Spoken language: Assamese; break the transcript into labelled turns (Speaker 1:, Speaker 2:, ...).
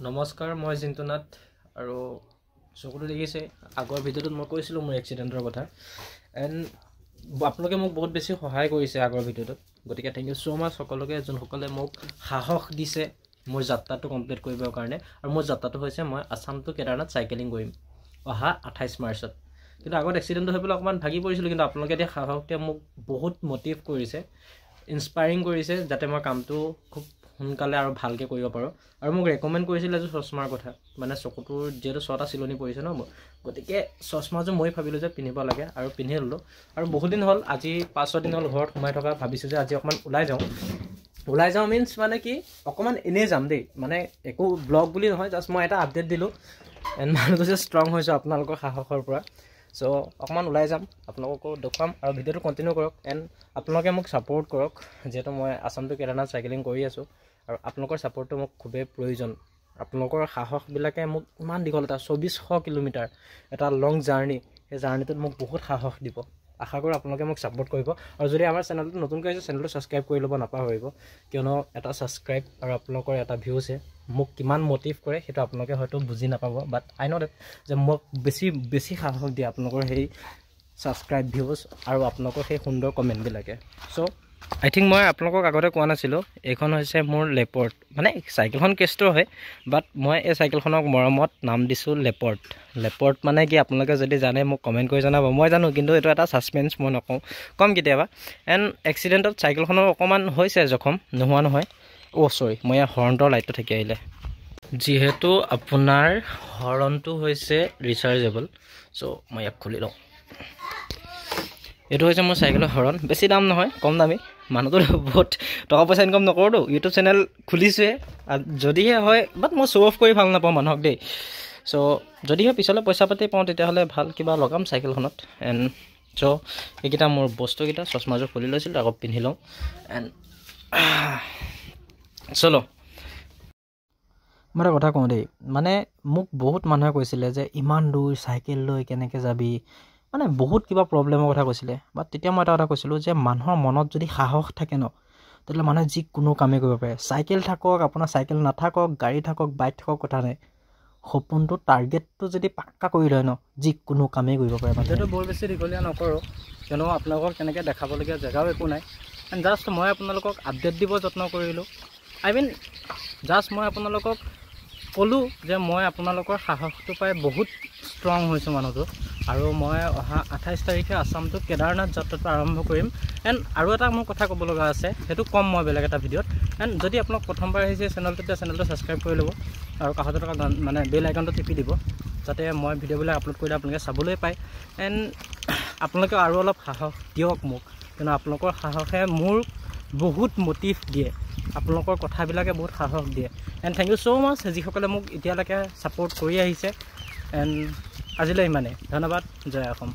Speaker 1: নমস্কাৰ মই জিন্তুনাথ আৰু চকুটো দেখিছে আগৰ ভিডিঅ'টোত মই কৈছিলোঁ মোৰ এক্সিডেণ্টৰ কথা এণ্ড আপোনালোকে মোক বহুত বেছি সহায় কৰিছে আগৰ ভিডিঅ'টোত গতিকে থেংক ইউ ছ' মাছ সকলোকে যোনসকলে মোক সাহস দিছে মোৰ যাত্ৰাটো কমপ্লিট কৰিবৰ কাৰণে আৰু মোৰ যাত্ৰাটো হৈছে মই আসাম টু কেদাৰনাথ চাইকেলিং কৰিম অহা 28 মাৰ্চত কিন্তু আগত এক্সিডেণ্ট হৈ পেলাই অকণমান ভাগি পৰিছিলোঁ কিন্তু আপোনালোকে এতিয়া সাহসটোৱে মোক বহুত মটিভ কৰিছে ইনস্পায়াৰিং কৰিছে যাতে মই কামটো খুব সোনকালে আৰু ভালকৈ কৰিব পাৰোঁ আৰু মোক ৰেকমেণ্ড কৰিছিলে যে চশমাৰ কথা মানে চকুটোৰ যিহেতু 6টা চিলনি পৰিছে ন গতিকে চশমাযোৰ মই ভাবিলোঁ যে পিন্ধিব লাগে আৰু পিন্ধি ল'লোঁ আৰু বহুত দিন হ'ল আজি 5-6 দিন হ'ল ঘৰত সোমাই থকা ভাবিছোঁ যে আজি অকণমান ওলাই যাওঁ মিন্স মানে কি অকণমান এনেই যাম দেই মানে একো ব্লগ বুলি নহয় জাষ্ট মই এটা আপডেট দিলোঁ এণ্ড মানুহটো যে ষ্ট্ৰং হৈছোঁ আপোনালোকৰ সাহসৰ পৰা চ' অকণমান ওলাই যাম আপোনালোককো দেখুৱাম আৰু ভিডিঅ'টো কণ্টিনিউ কৰক এণ্ড আপোনালোকে মোক ছাপোৰ্ট কৰক যিহেতু মই আসাম টু কেদাৰনাথ চাইকেলিং কৰি আছোঁ আৰু আপোনালোকৰ ছাপোৰ্টটো মোক খুবেই প্ৰয়োজন আপোনালোকৰ সাহসবিলাকে মোক ইমান দীঘল এটা 2400 কিলোমিটাৰ এটা লং জাৰ্ণি সেই জাৰ্ণিটোত মোক বহুত সাহস দিব আশা কৰোঁ আপোনালোকে মোক ছাপোৰ্ট কৰিব আৰু যদি আমাৰ চেনেলটো নতুনকৈ আহিছে চেনেলটো ছাবস্ক্ৰাইব কৰি ল'ব নাপাহৰিব কিয়নো এটা ছাবস্ক্ৰাইব আৰু আপোনালোকৰ এটা ভিউছে মোক কিমান মটিভ কৰে সেইটো আপোনালোকে হয়তো বুজি নাপাব বাট আই ন' ডেট যে মোক বেছি সাহস দিয়ে আপোনালোকৰ সেই ছাবস্ক্ৰাইব ভিউজ আৰু আপোনালোকৰ সেই সুন্দৰ কমেণ্টবিলাকে চ' আই থিংক মই আপোনালোকক আগতে কোৱা নাছিলোঁ এইখন হৈছে মোৰ লেপৰ্ট মানে চাইকেলখন কেষ্টৰ হয় বাট মই এই চাইকেলখনক মৰমত নাম দিছোঁ লেপৰ্ট মানে কি আপোনালোকে যদি জানে মোক কমেণ্ট কৰি জনাব মই জানো কিন্তু এইটো এটা ছাছপেন্স মই নকওঁ কম কেতিয়াবা এণ্ড এক্সিডেণ্টত চাইকেলখনৰ অকণমান হৈছে জখম নোহোৱা নহয় চৰি মই ইয়াৰ হৰ্ণৰ লাইটটো থাকি আহিলে যিহেতু আপোনাৰ হৰ্ণটো হৈছে ৰিচাৰ্জেবল চ' মই ইয়াক খুলি লওঁ এইটো হৈছে মোৰ চাইকেলৰ হৰণ বেছি দাম নহয় কম দামী মানুহটো বহুত টকা পইচা ইনকাম নকৰোঁতো ইউটিউব চেনেল খুলিছোৱে যদিহে হয় বাট মই শ্ব' অফ কৰি ভাল নাপাওঁ মানুহক দেই চ' যদিহে পিছলৈ পইচা পাতি পাওঁ তেতিয়াহ'লে ভাল কিবা লগাম চাইকেলখনত এণ্ড চ' এইকেইটা মোৰ বস্তুকেইটা চশমাযোৰ খুলি লৈছিলোঁ আকৌ পিন্ধি লওঁ এণ্ড চলো মই এটা কথা কওঁ দেই মানে মোক বহুত মানুহে কৈছিলে যে ইমান দূৰ চাইকেল লৈ কেনেকৈ যাবি মানে বহুত কিবা প্ৰব্লেমৰ কথা কৈছিলে বাট তেতিয়া মই এটা কথা কৈছিলোঁ যে মানুহৰ মনত যদি সাহস থাকে ন তেতিয়াহ'লে মানুহে যিকোনো কামেই কৰিব পাৰে চাইকেল থাকক আপোনাৰ চাইকেল নাথাকক গাড়ী থাকক বাইক থাকক কথা নাই সপোনটো টাৰ্গেটটো যদি পাক্কা কৰি লয় ন যিকোনো কামেই কৰিব পাৰে ভিডিঅ'টো বৰ বেছি দীঘলীয়া নকৰোঁ কিয়নো আপোনালোকক কেনেকৈ দেখাবলগীয়া জেগাও একো নাই এণ্ড জাষ্ট মই আপোনালোকক আপডেট দিব যত্ন কৰিলোঁ আই মিন জাষ্ট মই আপোনালোকক ক'লোঁ যে মই আপোনালোকৰ সাহসটো পাই বহুত ষ্ট্ৰং হৈছোঁ মানুহটো আৰু মই অহা 28 তাৰিখে আসাম টু কেদাৰনাথ যাত্ৰাটো আৰম্ভ কৰিম এণ্ড আৰু এটা মোৰ কথা ক'ব লগা আছে সেইটো কম মই বেলেগ এটা ভিডিঅ'ত এণ্ড যদি আপোনাক প্ৰথমবাৰ আহিছে চেনেলটো ছাবস্ক্ৰাইব কৰি ল'ব আৰু কাষতে থকা মানে বেল আইকনটো টিপি দিব যাতে মই ভিডিঅ'বিলাক আপলোড কৰিলে আপোনালোকে চাবলৈ পায় এণ্ড আপোনালোকে আৰু অলপ সাহস দিয়ক মোক কিয়নো আপোনালোকৰ সাহসে মোৰ বহুত মটিভ দিয়ে আপোনালোকৰ কথাবিলাকে বহুত সাহস দিয়ে এণ্ড থেংক ইউ ছ' মাছ যিসকলে মোক এতিয়ালৈকে ছাপোৰ্ট কৰি আহিছে এণ্ড আজিলৈ ইমানেই ধন্যবাদ জয় অসম